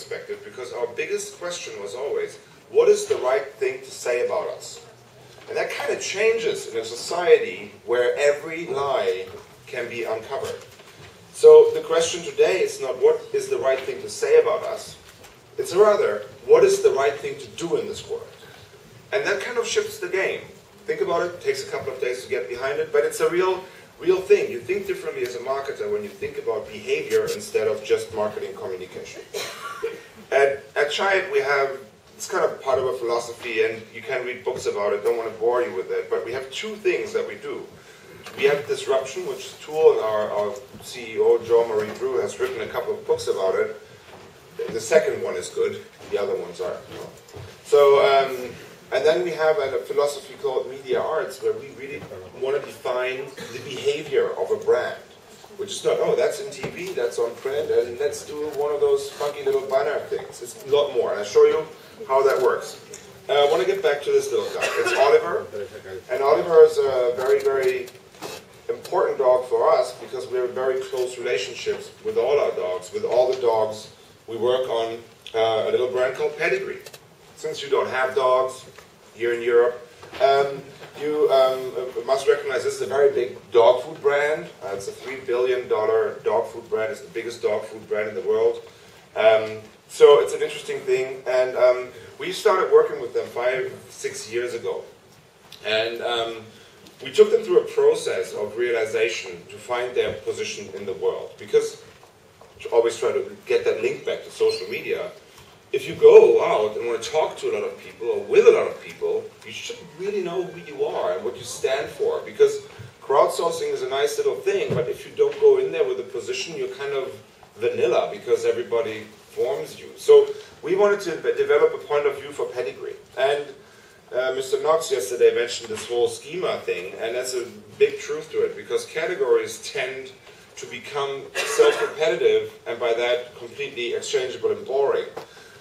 perspective, because our biggest question was always, what is the right thing to say about us? And that kind of changes in a society where every lie can be uncovered. So the question today is not what is the right thing to say about us, it's rather what is the right thing to do in this world. And that kind of shifts the game. Think about it, takes a couple of days to get behind it, but it's a real thing. You think differently as a marketer when you think about behavior instead of just marketing communication. At Chiat we have, it's kind of part of a philosophy, and you can read books about it, don't want to bore you with it, but we have two things that we do. We have disruption, which is a tool, and our CEO, Joe Marie Drew, has written a couple of books about it. The second one is good, the other ones aren't. So, and then we have a philosophy called media arts, where we really want to define the behavior of a brand. Which is not, oh, that's in TV, that's on print, and let's do one of those funky little banner things. It's a lot more, and I'll show you how that works. I want to get back to this little guy. It's Oliver, and Oliver is a very, very important dog for us because we have very close relationships with all our dogs. With all the dogs, we work on a little brand called Pedigree. Since you don't have dogs here in Europe, you must recognize this is a very big dog food brand. It's a $3 billion dog food brand. It's the biggest dog food brand in the world. So it's an interesting thing. And we started working with them 5-6 years ago. And we took them through a process of realization to find their position in the world. Because, I always try to get that link back to social media, if you go out and want to talk to a lot of people or with a lot of people, you should really know who you are and what you stand for. Because crowdsourcing is a nice little thing, but if you don't go in there with a position, you're kind of vanilla because everybody forms you. So we wanted to develop a point of view for Pedigree. And Mr. Knox yesterday mentioned this whole schema thing, and that's a big truth to it, because categories tend to become self-repetitive, and by that completely exchangeable and boring.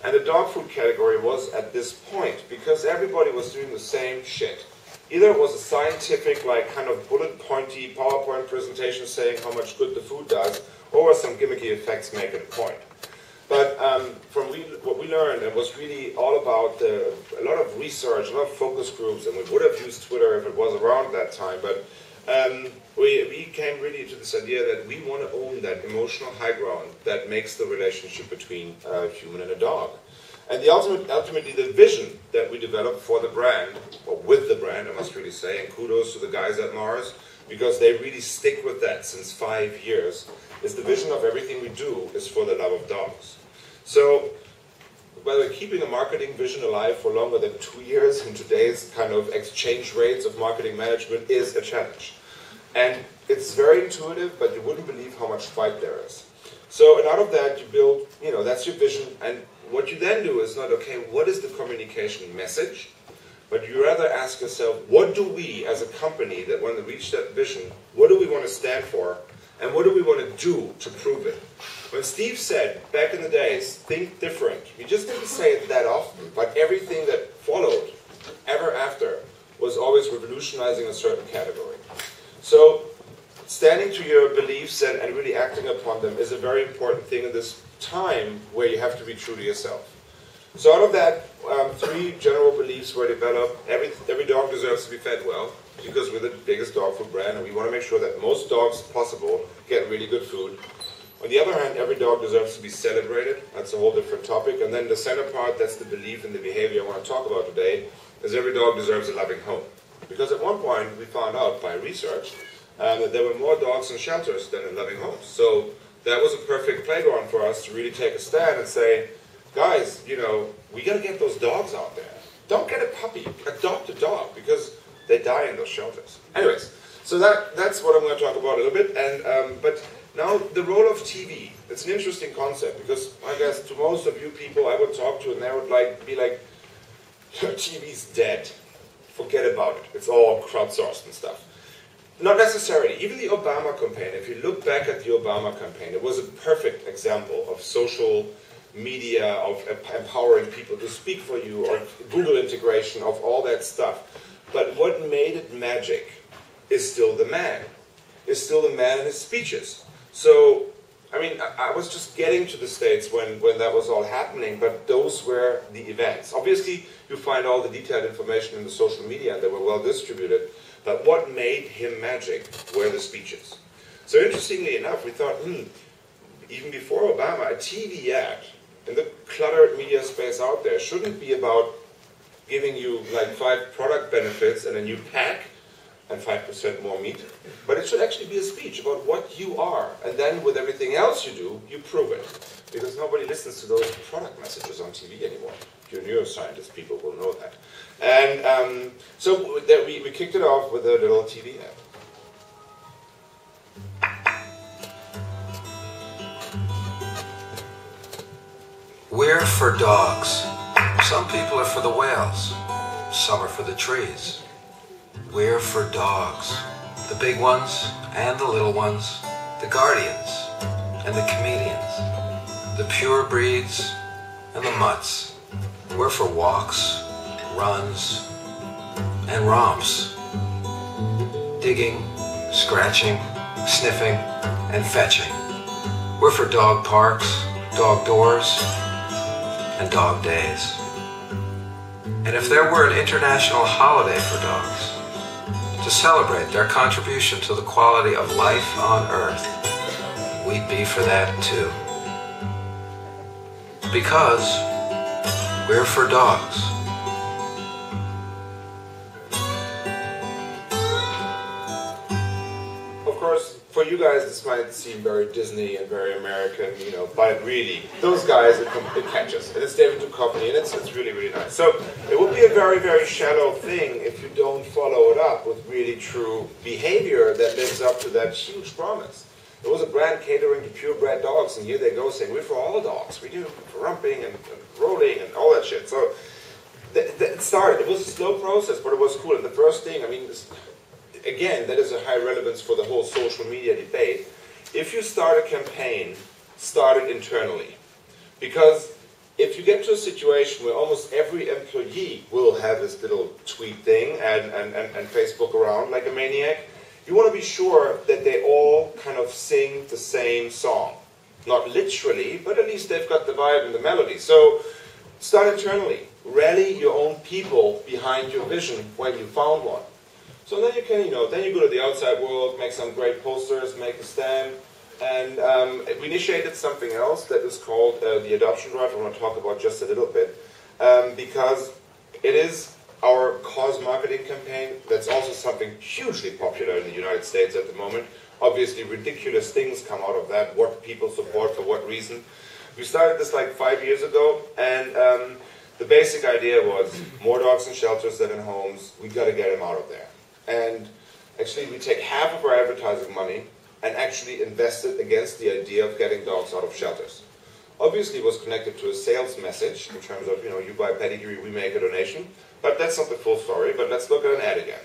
And the dog food category was at this point, because everybody was doing the same shit. Either it was a scientific, like, kind of bullet-pointy PowerPoint presentation saying how much good the food does, or some gimmicky effects making a point. But from what we learned, it was really all about a lot of research, a lot of focus groups, and we would have used Twitter if it was around that time, but we came really to this idea that we want to own that emotional high ground that makes the relationship between a human and a dog. And ultimately the vision that we developed for the brand, or with the brand, I must really say, and kudos to the guys at Mars, because they really stick with that since 5 years, is the vision of everything we do is for the love of dogs. So, whether keeping a marketing vision alive for longer than 2 years in today's kind of exchange rates of marketing management is a challenge. And it's very intuitive, but you wouldn't believe how much fight there is. So, and out of that you build, that's your vision, and what you then do is not, okay, what is the communication message? But you rather ask yourself, what do we as a company that want to reach that vision, what do we want to stand for, and what do we want to do to prove it? When Steve said, back in the days, think different, he just didn't say it that often, but everything that followed ever after was always revolutionizing a certain category. So, standing to your beliefs and really acting upon them is a very important thing in this time where you have to be true to yourself. So out of that, 3 general beliefs were developed. Every dog deserves to be fed well, because we're the biggest dog food brand, and we want to make sure that most dogs possible get really good food. On the other hand, every dog deserves to be celebrated. That's a whole different topic. And then the center part, that's the belief and the behavior I want to talk about today, is every dog deserves a loving home. Because at one point, we found out by research that there were more dogs in shelters than in loving homes. So that was a perfect playground for us to really take a stand and say, guys, we got to get those dogs out there. Don't get a puppy, adopt a dog, because they die in those shelters. Anyways, so that's what I'm going to talk about a little bit. And but now the role of TV. It's an interesting concept, because I guess to most of you people I would talk to, and they would be like, TV's dead. Forget about it. It's all crowdsourced and stuff. Not necessarily. Even the Obama campaign, if you look back at the Obama campaign, it was a perfect example of social media, of empowering people to speak for you, or Google integration, of all that stuff. But what made it magic is still the man. Is still the man in his speeches. So I mean, I was just getting to the States when that was all happening, but those were the events. Obviously, you find all the detailed information in the social media, and they were well distributed, but what made him magic were the speeches. So interestingly enough, we thought, even before Obama, a TV ad in the cluttered media space out there shouldn't be about giving you like 5 product benefits and a new pack and 5% more meat, but it should actually be a speech about what you are, and then with everything else you do, you prove it. Because nobody listens to those product messages on TV anymore. If you're neuroscientists, people will know that. And so we kicked it off with a little TV ad. We're for dogs. Some people are for the whales. Some are for the trees. We're for dogs. The big ones and the little ones. The guardians and the comedians. The pure breeds and the mutts. We're for walks, runs, and romps. Digging, scratching, sniffing, and fetching. We're for dog parks, dog doors, and dog days. And if there were an international holiday for dogs, to celebrate their contribution to the quality of life on Earth, we'd be for that too. Because we're for dogs. Of course, for you guys, this might seem very Disney and very American, you know, but really, those guys, it catches. And it's David Duchovny, and it's really, really nice. So it would be a very, very shallow thing if you don't follow it up with really true behavior that lives up to that huge promise. There was a brand catering to purebred dogs, and here they go saying, we're for all dogs. We do for rumping and rolling and all that shit. So it started. It was a slow process, but it was cool. And the first thing, I mean, again, that is a high relevance for the whole social media debate. If you start a campaign, start it internally. Because if you get to a situation where almost every employee will have this little tweet thing and Facebook around like a maniac, you want to be sure that they all kind of sing the same song. Not literally, but at least they've got the vibe and the melody. So start internally. Rally your own people behind your vision when you found one. So then you can, then you go to the outside world, make some great posters, make a stand, and we initiated something else that is called the Adoption Drive. I want to talk about just a little bit, because it is our cause marketing campaign. That's also something hugely popular in the United States at the moment. Obviously, ridiculous things come out of that, what people support for what reason. We started this like 5 years ago, and the basic idea was more dogs in shelters than in homes. We got to get them out of there. And actually, we take half of our advertising money and actually invest it against the idea of getting dogs out of shelters. Obviously, it was connected to a sales message in terms of, you buy pedigree, we make a donation. But that's not the full story. But let's look at an ad again.